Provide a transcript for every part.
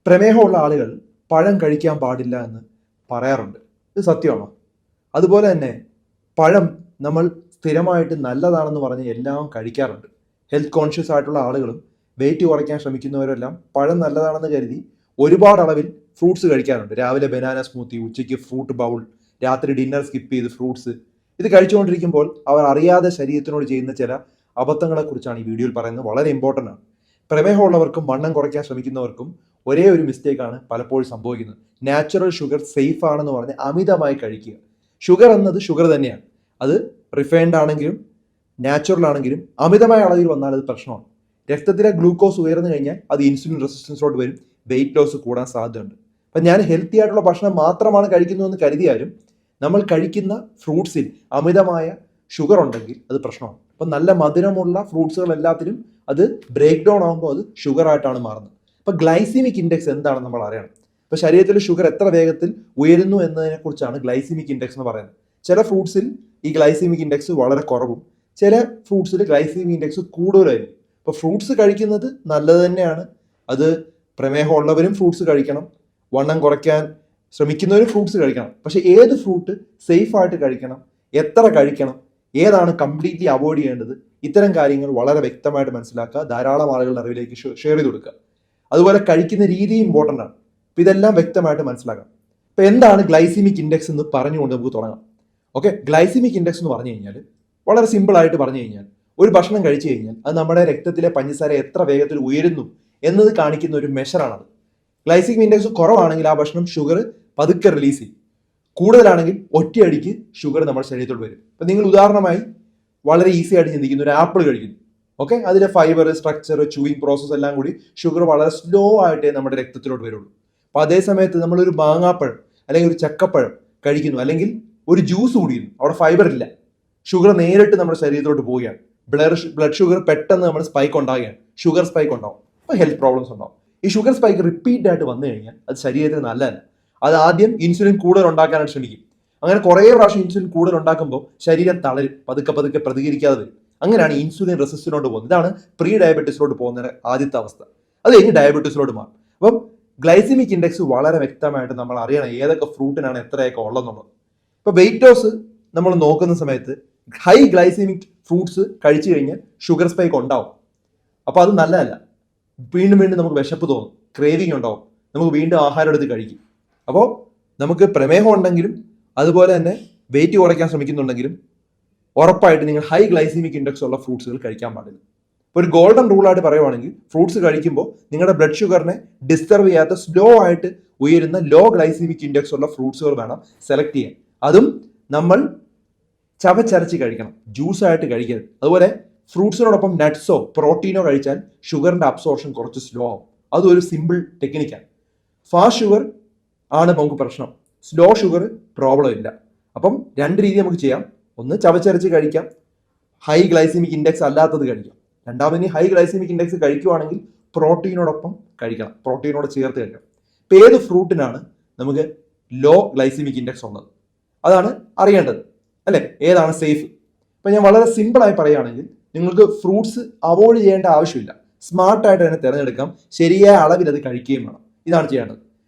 പ്രമേഹമുള്ള ആളുകൾ പഴം കഴിക്കാൻ പാടില്ല എന്ന് പറയാറുണ്ട്. ഇത് സത്യമാണോ? അതുപോലെ തന്നെ പഴം നമ്മൾ സ്ഥിരമായിട്ട് നല്ലതാണെന്ന് പറഞ്ഞ് എല്ലാം കഴിക്കാറുണ്ട്. ഹെൽത്ത് കോൺഷ്യസ് ആയിട്ടുള്ള ആളുകളും വെയിറ്റ് കുറയ്ക്കാൻ ശ്രമിക്കുന്നവരെല്ലാം പഴം നല്ലതാണെന്ന് കരുതി ഒരുപാട് അളവിൽ ഫ്രൂട്ട്സ് കഴിക്കാറുണ്ട്. രാവിലെ ബനാന സ്മൂത്തി, ഉച്ചയ്ക്ക് ഫ്രൂട്ട് ബൗൾ, രാത്രി ഡിന്നർ സ്കിപ്പ് ചെയ്ത് ഫ്രൂട്ട്സ്. ഇത് കഴിച്ചുകൊണ്ടിരിക്കുമ്പോൾ അവർ അറിയാതെ ശരീരത്തിനോട് ചെയ്യുന്ന ചില അബദ്ധങ്ങളെക്കുറിച്ചാണ് ഈ വീഡിയോയിൽ പറയുന്നത്. വളരെ ഇമ്പോർട്ടൻ്റ് ആണ്. പ്രമേഹമുള്ളവർക്കും വണ്ണം കുറയ്ക്കാൻ ശ്രമിക്കുന്നവർക്കും ഒരേ ഒരു മിസ്റ്റേക്കാണ് പലപ്പോഴും സംഭവിക്കുന്നത്. നാച്ചുറൽ ഷുഗർ സേഫ് ആണെന്ന് പറഞ്ഞ് അമിതമായി കഴിക്കുക. ഷുഗർ എന്നത് ഷുഗർ തന്നെയാണ്. അത് റിഫൈൻഡ് ആണെങ്കിലും നാച്ചുറൽ ആണെങ്കിലും അമിതമായ അളവിൽ വന്നാൽ അത് പ്രശ്നമാണ്. രക്തത്തിലെ ഗ്ലൂക്കോസ് ഉയർന്നു കഴിഞ്ഞാൽ അത് ഇൻസുലിൻ റെസിസ്റ്റൻസിലോട്ട് വരും, വെയിറ്റ് ലോസ് കൂടാൻ സാധ്യതയുണ്ട്. അപ്പം ഞാൻ ഹെൽത്തി ആയിട്ടുള്ള ഭക്ഷണം മാത്രമാണ് കഴിക്കുന്നതെന്ന് കരുതിയാലും നമ്മൾ കഴിക്കുന്ന ഫ്രൂട്ട്സിൽ അമിതമായ ഷുഗർ ഉണ്ടെങ്കിൽ അത് പ്രശ്നമാണ്. അപ്പം നല്ല മധുരമുള്ള ഫ്രൂട്ട്സുകൾ എല്ലാത്തിലും അത് ബ്രേക്ക് ഡൗൺ ആകുമ്പോൾ അത് ഷുഗർ ആയിട്ടാണ് മാറുന്നത്. അപ്പം ഗ്ലൈസീമിക് ഇൻഡെക്സ് എന്താണെന്ന് നമ്മൾ അറിയണം. ഇപ്പം ശരീരത്തിൽ ഷുഗർ എത്ര വേഗത്തിൽ ഉയരുന്നു എന്നതിനെക്കുറിച്ചാണ് ഗ്ലൈസീമിക് ഇൻഡെക്സ് എന്ന് പറയുന്നത്. ചില ഫ്രൂട്ട്സിൽ ഈ ഗ്ലൈസീമിക് ഇൻഡെക്സ് വളരെ കുറവും ചില ഫ്രൂട്ട്സിൽ ഗ്ലൈസീമിക് ഇൻഡെക്സ് കൂടുതലായിരിക്കും. അപ്പോൾ ഫ്രൂട്ട്സ് കഴിക്കുന്നത് നല്ലത് തന്നെയാണ്. അത് പ്രമേഹമുള്ളവരും ഫ്രൂട്ട്സ് കഴിക്കണം, വണ്ണം കുറയ്ക്കാൻ ശ്രമിക്കുന്നവരും ഫ്രൂട്ട്സ് കഴിക്കണം. പക്ഷേ ഏത് ഫ്രൂട്ട് സേഫ് ആയിട്ട് കഴിക്കണം, എത്ര കഴിക്കണം, ഏതാണ് കംപ്ലീറ്റ്ലി അവോയ്ഡ് ചെയ്യേണ്ടത്, ഇത്തരം കാര്യങ്ങൾ വളരെ വ്യക്തമായിട്ട് മനസ്സിലാക്കുക. ധാരാളം ആളുകളുടെ അറിവിലേക്ക് ഷെയർ ചെയ്ത് കൊടുക്കുക. അതുപോലെ കഴിക്കുന്ന രീതി ഇമ്പോർട്ടൻ്റ് ആണ്. അപ്പോൾ ഇതെല്ലാം വ്യക്തമായിട്ട് മനസ്സിലാക്കാം. അപ്പോൾ എന്താണ് ഗ്ലൈസിമിക് ഇൻഡെക്സ് എന്ന് പറഞ്ഞുകൊണ്ട് നമുക്ക് തുടങ്ങാം. ഓക്കെ, ഗ്ലൈസിമിക് ഇൻഡെക്സ് എന്ന് പറഞ്ഞു കഴിഞ്ഞാൽ വളരെ സിമ്പിളായിട്ട് പറഞ്ഞു കഴിഞ്ഞാൽ ഒരു ഭക്ഷണം കഴിച്ചു കഴിഞ്ഞാൽ അത് നമ്മുടെ രക്തത്തിലെ പഞ്ചസാര എത്ര വേഗത്തിൽ ഉയരുന്നു എന്നത് കാണിക്കുന്ന ഒരു മെഷറാണത്. ഗ്ലൈസിമിക് ഇൻഡെക്സ് കുറവാണെങ്കിൽ ആ ഭക്ഷണം ഷുഗർ പതുക്കെ റിലീസ് ചെയ്യും. കൂടുതലാണെങ്കിൽ ഒറ്റയടിക്ക് ഷുഗർ നമ്മുടെ ശരീരത്തോട് വരും. അപ്പം നിങ്ങൾ ഉദാഹരണമായി വളരെ ഈസി ആയിട്ട് ചിന്തിക്കുന്ന ഒരു ആപ്പിൾ കഴിക്കുന്നു. ഓക്കെ, അതിലെ ഫൈബർ, സ്ട്രക്ചർ, ചൂയിങ് പ്രോസസ്സ് എല്ലാം കൂടി ഷുഗർ വളരെ സ്ലോ ആയിട്ടേ നമ്മുടെ രക്തത്തിലോട്ട് വരുള്ളൂ. അപ്പോൾ അതേ സമയത്ത് നമ്മളൊരു മാങ്ങാപ്പഴം അല്ലെങ്കിൽ ഒരു ചക്കപ്പഴം കഴിക്കുന്നു, അല്ലെങ്കിൽ ഒരു ജ്യൂസ് കുടിക്കുന്നു, അവിടെ ഫൈബർ ഇല്ല, ഷുഗർ നേരിട്ട് നമ്മുടെ ശരീരത്തിലോട്ട് പോവുകയാണ്. ബ്ലഡ് ഷുഗർ പെട്ടെന്ന് നമ്മൾ സ്പൈക്ക് ഉണ്ടാവുകയാണ്, ഷുഗർ സ്പൈക്ക് ഉണ്ടാവും. അപ്പോൾ ഹെൽത്ത് പ്രോബ്ലംസ് ഉണ്ടാവും. ഈ ഷുഗർ സ്പൈക്ക് റിപ്പീറ്റ് ആയിട്ട് വന്നു കഴിഞ്ഞാൽ അത് ശരീരത്തിന് നല്ലതല്ല. അത് ആദ്യം ഇൻസുലിൻ കൂടുതൽ ഉണ്ടാക്കാനായിട്ട് ശ്രമിക്കും. അങ്ങനെ കുറേ പ്രാവശ്യം ഇൻസുലിൻ കൂടുതൽ ഉണ്ടാക്കുമ്പോൾ ശരീരം തളരും, പതുക്കെ പതുക്കെ പ്രതികരിക്കാതെ വരും. അങ്ങനെയാണ് ഇൻസുലിൻ റെസിസ്റ്റൻസിലോട്ട് പോകുന്നത്. ഇതാണ് പ്രീ ഡയബറ്റീസിലോട്ട് പോകുന്ന ആദ്യത്തെ അവസ്ഥ. അത് കഴിഞ്ഞ് ഡയബറ്റീസിലോട്ട് മാറും. അപ്പം ഗ്ലൈസിമിക് ഇൻഡെക്സ് വളരെ വ്യക്തമായിട്ട് നമ്മൾ അറിയണം ഏതൊക്കെ ഫ്രൂട്ടിനാണ് എത്രയൊക്കെ ഉള്ളതെന്നുള്ളത്. ഇപ്പോൾ വെയിറ്റ് ലോസ് നമ്മൾ നോക്കുന്ന സമയത്ത് ഹൈ ഗ്ലൈസിമിക് ഫ്രൂട്ട്സ് കഴിച്ചു കഴിഞ്ഞാൽ ഷുഗർ സ്പൈക്ക് ഉണ്ടാവും. അപ്പോൾ അത് നല്ലതല്ല. വീണ്ടും വീണ്ടും നമുക്ക് വിശപ്പ് തോന്നും, ക്രേവിങ് ഉണ്ടാവും, നമുക്ക് വീണ്ടും ആഹാരം എടുത്ത് കഴിക്കും. അപ്പോൾ നമുക്ക് പ്രമേഹം ഉണ്ടെങ്കിലും അതുപോലെ തന്നെ വെയിറ്റ് കുറയ്ക്കാൻ ശ്രമിക്കുന്നുണ്ടെങ്കിലും ഉറപ്പായിട്ട് നിങ്ങൾ ഹൈ ഗ്ലൈസിമിക് ഇൻഡെക്സ് ഉള്ള ഫ്രൂട്ട്സുകൾ കഴിക്കാൻ പാടില്ല. ഒരു ഗോൾഡൻ റൂളായിട്ട് പറയുവാണെങ്കിൽ ഫ്രൂട്ട്സ് കഴിക്കുമ്പോൾ നിങ്ങളുടെ ബ്ലഡ് ഷുഗറിനെ ഡിസ്റ്റർബ് ചെയ്യാത്ത സ്ലോ ആയിട്ട് ഉയരുന്ന ലോ ഗ്ലൈസിമിക് ഇൻഡെക്സ് ഉള്ള ഫ്രൂട്ട്സുകൾ വേണം സെലക്ട് ചെയ്യാൻ. അതും നമ്മൾ ചവച്ചരച്ച് കഴിക്കണം, ജ്യൂസായിട്ട് കഴിക്കരുത്. അതുപോലെ ഫ്രൂട്ട്സിനോടൊപ്പം നട്ട്സോ പ്രോട്ടീനോ കഴിച്ചാൽ ഷുഗറിൻ്റെ അബ്സോർപ്ഷൻ കുറച്ച് സ്ലോ ആവും. അതൊരു സിമ്പിൾ ടെക്നിക്കാണ്. ഫാസ്റ്റ് ഷുഗർ ആണ് നമുക്ക് പ്രശ്നം, സ്ലോ ഷുഗർ പ്രോബ്ലം ഇല്ല. അപ്പം രണ്ട് രീതി നമുക്ക് ചെയ്യാം. ഒന്ന് ചവച്ചരച്ച് കഴിക്കാം, ഹൈ ഗ്ലൈസിമിക് ഇൻഡെക്സ് അല്ലാത്തത് കഴിക്കാം. രണ്ടാമതിന് ഹൈ ഗ്ലൈസിമിക് ഇൻഡെക്സ് കഴിക്കുവാണെങ്കിൽ പ്രോട്ടീനോടൊപ്പം കഴിക്കണം, പ്രോട്ടീനോട് ചേർത്ത് കഴിക്കണം. ഇപ്പം ഏത് ഫ്രൂട്ടിനാണ് നമുക്ക് ലോ ഗ്ലൈസിമിക് ഇൻഡെക്സ് ഉള്ളത്, അതാണ് അറിയേണ്ടത് അല്ലേ? ഏതാണ് സേഫ്? ഇപ്പം ഞാൻ വളരെ സിമ്പിളായി പറയുകയാണെങ്കിൽ നിങ്ങൾക്ക് ഫ്രൂട്ട്സ് അവോയ്ഡ് ചെയ്യേണ്ട ആവശ്യമില്ല. സ്മാർട്ടായിട്ട് തന്നെ തിരഞ്ഞെടുക്കാം, ശരിയായ അളവിൽ അത് കഴിക്കുകയും വേണം. ഇതാണ് ചെയ്യേണ്ടത്.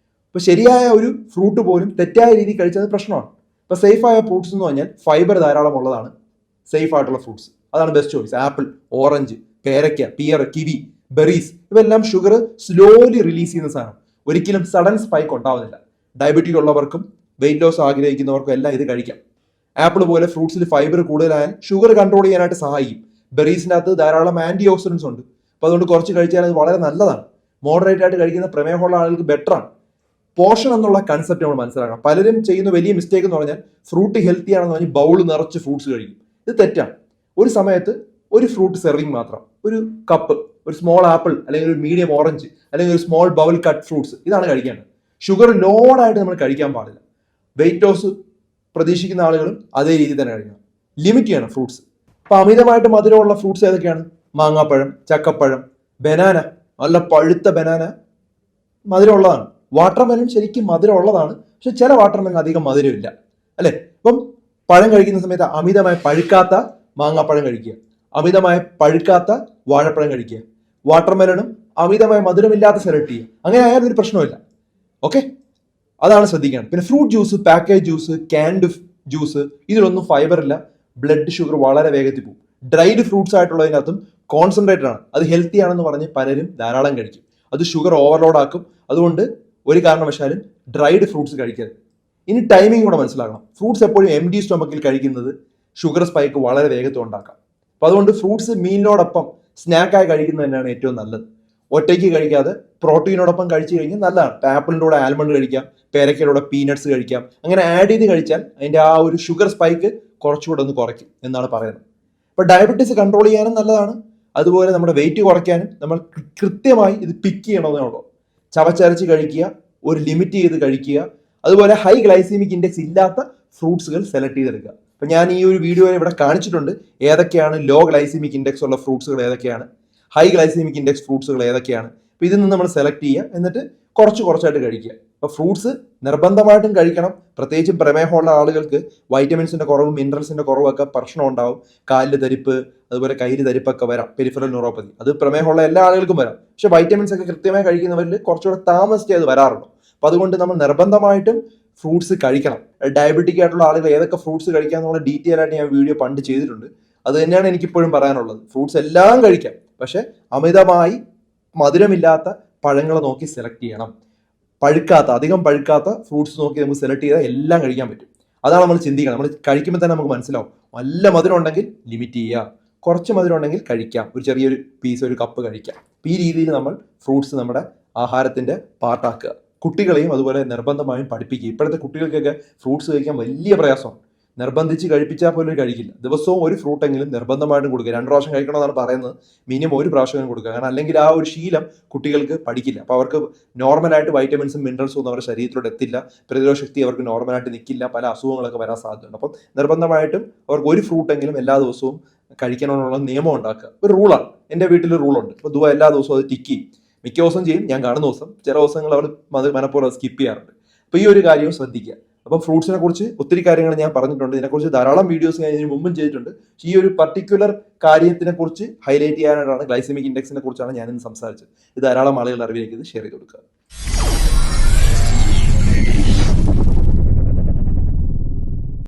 ഇപ്പോൾ ശരിയായ ഒരു ഫ്രൂട്ട് പോലും തെറ്റായ രീതിയിൽ കഴിച്ചത് പ്രശ്നമാണ്. ഇപ്പോൾ സേഫായ ഫ്രൂട്ട്സ് എന്ന് പറഞ്ഞാൽ ഫൈബർ ധാരാളം ഉള്ളതാണ് സേഫ് ആയിട്ടുള്ള ഫ്രൂട്ട്സ്. അതാണ് ബെസ്റ്റ് ചോയ്സ്. ആപ്പിൾ, ഓറഞ്ച്, പേരയ്ക്ക, പിയർ, കിവി, ബെറീസ് ഇവയെല്ലാം ഷുഗർ സ്ലോലി റിലീസ് ചെയ്യുന്ന സാധനം, ഒരിക്കലും സഡൻ സ്പൈക്ക് ഉണ്ടാവുന്നില്ല. ഡയബറ്റീസ് ഉള്ളവർക്കും വെയിറ്റ് ലോസ് ആഗ്രഹിക്കുന്നവർക്കും എല്ലാം ഇത് കഴിക്കാം. ആപ്പിൾ പോലെ ഫ്രൂട്ട്സിൽ ഫൈബർ കൂടുതലായാൽ ഷുഗർ കൺട്രോൾ ചെയ്യാനായിട്ട് സഹായിക്കും. ബെറീസിനകത്ത് ധാരാളം ആന്റി ഓക്സിഡൻസ് ഉണ്ട്. അപ്പോൾ അതുകൊണ്ട് കുറച്ച് കഴിച്ചാൽ അത് വളരെ നല്ലതാണ്. മോഡറേറ്റ് ആയിട്ട് കഴിക്കുന്ന പ്രമേഹമുള്ള ആളുകൾക്ക് ബെറ്ററാണ്. പോർഷൻ എന്നുള്ള കൺസെപ്റ്റ് നമ്മൾ മനസ്സിലാക്കണം. പലരും ചെയ്യുന്ന വലിയ മിസ്റ്റേക്ക് എന്ന് പറഞ്ഞാൽ ഫ്രൂട്ട് ഹെൽത്തി ആണെന്ന് പറഞ്ഞ് ബൗൾ നിറച്ച് ഫ്രൂട്ട്സ് കഴിക്കും. ഇത് തെറ്റാണ്. ഒരു സമയത്ത് ഒരു ഫ്രൂട്ട് സെർവിങ് മാത്രം, ഒരു കപ്പ്, ഒരു സ്മോൾ ആപ്പിൾ അല്ലെങ്കിൽ ഒരു മീഡിയം ഓറഞ്ച് അല്ലെങ്കിൽ ഒരു സ്മോൾ ബൗൾ കട്ട് ഫ്രൂട്ട്സ്, ഇതാണ് കഴിക്കേണ്ടത്. ഷുഗർ ലോഡായിട്ട് നമ്മൾ കഴിക്കാൻ പാടില്ല. വെയിറ്റ് ലോസ് പ്രതീക്ഷിക്കുന്ന ആളുകളും അതേ രീതിയിൽ തന്നെ കഴിക്കണം. ലിമിറ്റ് ചെയ്യണം ഫ്രൂട്ട്സ്. അപ്പോൾ അമിതമായിട്ട് മധുരമുള്ള ഫ്രൂട്ട്സ് ഏതൊക്കെയാണ്? മാങ്ങാപ്പഴം, ചക്കപ്പഴം, ബനാന, നല്ല പഴുത്ത ബനാന മധുരമുള്ളതാണ്. വാട്ടർമെലൺ ശരിക്കും മധുരമുള്ളതാണ്, പക്ഷെ ചില വാട്ടർമെലൺ അധികം മധുരമില്ല അല്ലേ? അപ്പം പഴം കഴിക്കുന്ന സമയത്ത് അമിതമായി പഴുക്കാത്ത മാങ്ങാപ്പഴം കഴിക്കുക, അമിതമായി പഴുക്കാത്ത വാഴപ്പഴം കഴിക്കുക, വാട്ടർമെലണും അമിതമായ മധുരമില്ലാത്ത സെലക്ട് ചെയ്യുക. അങ്ങനെ ആയാലും ഒരു പ്രശ്നമില്ല. ഓക്കെ, അതാണ് ശ്രദ്ധിക്കേണ്ടത്. പിന്നെ fruit juice, package juice, canned juice, ഇതിലൊന്നും ഫൈബർ ഇല്ല. ബ്ലഡ് ഷുഗർ വളരെ വേഗത്തിൽ പോകും. ഡ്രൈഡ് ഫ്രൂട്ട്സ് ആയിട്ടുള്ളതിനകത്തും കോൺസെൻട്രേറ്റഡ് ആണ്. അത് ഹെൽത്തി ആണെന്ന് പറഞ്ഞ് പലരും ധാരാളം കഴിക്കും. അത് ഷുഗർ ഓവർലോഡ് ആക്കും. അതുകൊണ്ട് ഒരു കാരണവശാലും ഡ്രൈഡ് ഫ്രൂട്ട്സ് കഴിക്കരുത്. ഇനി ടൈമിംഗ് കൂടെ മനസ്സിലാക്കണം. ഫ്രൂട്ട്സ് എപ്പോഴും എം ഡി സ്റ്റൊമക്കിൽ കഴിക്കുന്നത് ഷുഗർ സ്പൈക്ക് വളരെ വേഗത്തിൽ ഉണ്ടാക്കാം. അപ്പോൾ അതുകൊണ്ട് ഫ്രൂട്ട്സ് മീലിനോടൊപ്പം സ്നാക്കായി കഴിക്കുന്നത് തന്നെയാണ് ഏറ്റവും നല്ലത്. ഒറ്റയ്ക്ക് കഴിക്കാതെ പ്രോട്ടീനോടൊപ്പം കഴിച്ചു കഴിഞ്ഞാൽ നല്ലതാണ്. ആപ്പിളിൻ്റെ കൂടെ ആൽമണ്ട് കഴിക്കാം, പേരയ്ക്കയുടെ കൂടെ പീനട്സ് കഴിക്കാം. അങ്ങനെ ആഡ് ചെയ്ത് കഴിച്ചാൽ അതിൻ്റെ ആ ഒരു ഷുഗർ സ്പൈക്ക് കുറച്ചുകൂടെ ഒന്ന് കുറയ്ക്കും എന്നാണ് പറയുന്നത്. അപ്പോൾ ഡയബറ്റീസ് കൺട്രോൾ ചെയ്യാനും നല്ലതാണ്. അതുപോലെ നമ്മുടെ വെയിറ്റ് കുറയ്ക്കാനും നമ്മൾ കൃത്യമായി ഇത് പിക്ക് ചെയ്യണമെന്നേ ഉള്ളൂ. ചവച്ചരച്ച് കഴിക്കുക, ഒരു ലിമിറ്റ് ചെയ്ത് കഴിക്കുക. അതുപോലെ ഹൈ ഗ്ലൈസീമിക് ഇൻഡെക്സ് ഇല്ലാത്ത ഫ്രൂട്ട്സുകൾ സെലക്ട് ചെയ്തെടുക്കുക. അപ്പം ഞാൻ ഈ ഒരു വീഡിയോയിൽ ഇവിടെ കാണിച്ചിട്ടുണ്ട് ഏതൊക്കെയാണ് ലോ ഗ്ലൈസീമിക് ഇൻഡെക്സ് ഉള്ള ഫ്രൂട്ട്സുകൾ ഏതൊക്കെയാണ്, ഹൈ ഗ്ലൈസീമിക് ഇൻഡെക്സ് ഫ്രൂട്ട്സുകൾ ഏതൊക്കെയാണ്. അപ്പോൾ ഇതിൽ നിന്ന് നമ്മൾ സെലക്ട് ചെയ്യുക, എന്നിട്ട് കുറച്ചായിട്ട് കഴിക്കുക. അപ്പോൾ ഫ്രൂട്ട്സ് നിർബന്ധമായിട്ടും കഴിക്കണം. പ്രത്യേകിച്ചും പ്രമേഹമുള്ള ആളുകൾക്ക് വൈറ്റമിൻസിന്റെ കുറവും മിനറൽസിന്റെ കുറവൊക്കെ പ്രശ്നം ഉണ്ടാവും. കാലിൽ തരിപ്പ്, അതുപോലെ കയ്യിൽ തരിപ്പൊക്കെ വരാം, പെരിഫറൽ ന്യൂറോപ്പതി. അത് പ്രമേഹമുള്ള എല്ലാ ആളുകൾക്കും വരാം. പക്ഷെ വൈറ്റമിൻസ് ഒക്കെ കൃത്യമായി കഴിക്കുന്നവരിൽ കുറച്ചുകൂടെ താമസിച്ചേ അത് വരാറുള്ളൂ. അപ്പോൾ അതുകൊണ്ട് നമ്മൾ നിർബന്ധമായിട്ടും ഫ്രൂട്ട്സ് കഴിക്കണം. ഡയബറ്റിക് ആയിട്ടുള്ള ആളുകൾ ഏതൊക്കെ ഫ്രൂട്ട്സ് കഴിക്കാം എന്നുള്ള ഡീറ്റെയിൽ ആയിട്ട് ഞാൻ വീഡിയോ പണ്ട് ചെയ്തിട്ടുണ്ട്. അത് തന്നെയാണ് എനിക്കിപ്പോഴും പറയാനുള്ളത്. ഫ്രൂട്ട്സ് എല്ലാം കഴിക്കാം, പക്ഷെ അമിതമായി മധുരമില്ലാത്ത പഴങ്ങൾ നോക്കി സെലക്ട് ചെയ്യണം. അധികം പഴുക്കാത്ത ഫ്രൂട്ട്സ് നോക്കി നമുക്ക് സെലക്ട് ചെയ്താൽ എല്ലാം കഴിക്കാൻ പറ്റും. അതാണ് നമ്മൾ ചിന്തിക്കണം. നമ്മൾ കഴിക്കുമ്പോൾ തന്നെ നമുക്ക് മനസ്സിലാവും. നല്ല മധുരം ഉണ്ടെങ്കിൽ ലിമിറ്റ് ചെയ്യുക, കുറച്ച് മധുരം ഉണ്ടെങ്കിൽ കഴിക്കാം, ഒരു ചെറിയൊരു പീസ്, ഒരു കപ്പ് കഴിക്കാം. ഈ രീതിയിൽ നമ്മൾ ഫ്രൂട്ട്സ് നമ്മുടെ ആഹാരത്തിന്റെ പാർട്ടാക്കുക. കുട്ടികളെയും അതുപോലെ നിർബന്ധമായും പഠിപ്പിക്കുക. ഇപ്പോഴത്തെ കുട്ടികൾക്കൊക്കെ ഫ്രൂട്ട്സ് കഴിക്കാൻ വലിയ പ്രയാസമാണ്. നിർബന്ധിച്ച് കഴിപ്പിച്ചാൽ പോലും കഴിക്കില്ല. ദിവസവും ഒരു ഫ്രൂട്ടെങ്കിലും നിർബന്ധമായിട്ടും കൊടുക്കുക. 2 പ്രാവശ്യം കഴിക്കണമെന്നാണ് പറയുന്നത്. മിനിമം ഒരു പ്രാവശ്യം കൊടുക്കുക. കാരണം അല്ലെങ്കിൽ ആ ഒരു ശീലം കുട്ടികൾക്ക് പഠിക്കില്ല. അപ്പോൾ അവർക്ക് നോർമലായിട്ട് വൈറ്റമിൻസും മിനറൽസും ഒന്നും അവരുടെ ശരീരത്തിലോട്ട് എത്തില്ല. പ്രതിരോധ ശക്തി അവർക്ക് നോർമലായിട്ട് നിൽക്കില്ല. പല അസുഖങ്ങളൊക്കെ വരാൻ സാധ്യതയുണ്ട്. അപ്പം നിർബന്ധമായിട്ടും അവർക്ക് ഒരു ഫ്രൂട്ടെങ്കിലും എല്ലാ ദിവസവും കഴിക്കണമെന്നുള്ള നിയമം ഉണ്ടാക്കുക. ഒരു റൂളാണ്. എൻ്റെ വീട്ടിൽ റൂളുണ്ട്. അപ്പോൾ എല്ലാ ദിവസവും അത് ടിക്ക് ചെയ്യും. മിക്ക ദിവസം ചെയ്യും, ഞാൻ കാണുന്ന ദിവസം. ചില ദിവസങ്ങൾ അവർ മനഃപൂർവ്വം സ്കിപ്പ് ചെയ്യാറുണ്ട്. അപ്പോൾ ഈ ഒരു കാര്യവും ശ്രദ്ധിക്കുക. അപ്പം ഫ്രൂട്ട്സിനെ കുറിച്ച് ഒത്തിരി കാര്യങ്ങൾ ഞാൻ പറഞ്ഞിട്ടുണ്ട്. ഇതിനെക്കുറിച്ച് ധാരാളം വീഡിയോസ് ഞാൻ ഇതിന് മുമ്പും ചെയ്തിട്ടുണ്ട്. ഈ ഒരു പർട്ടിക്കുലർ കാര്യത്തിനെ കുറിച്ച് ഹൈലൈറ്റ് ചെയ്യാനായിട്ടാണ്, ഗ്ലൈസമിക് ഇൻഡെക്സിനെ കുറിച്ചാണ് ഞാൻ ഇന്ന് സംസാരിച്ചത്. ഇത് ധാരാളം ആളുകളുടെ അറിവിലേക്ക് ഇത് ഷെയർ ചെയ്ത് കൊടുക്കുക.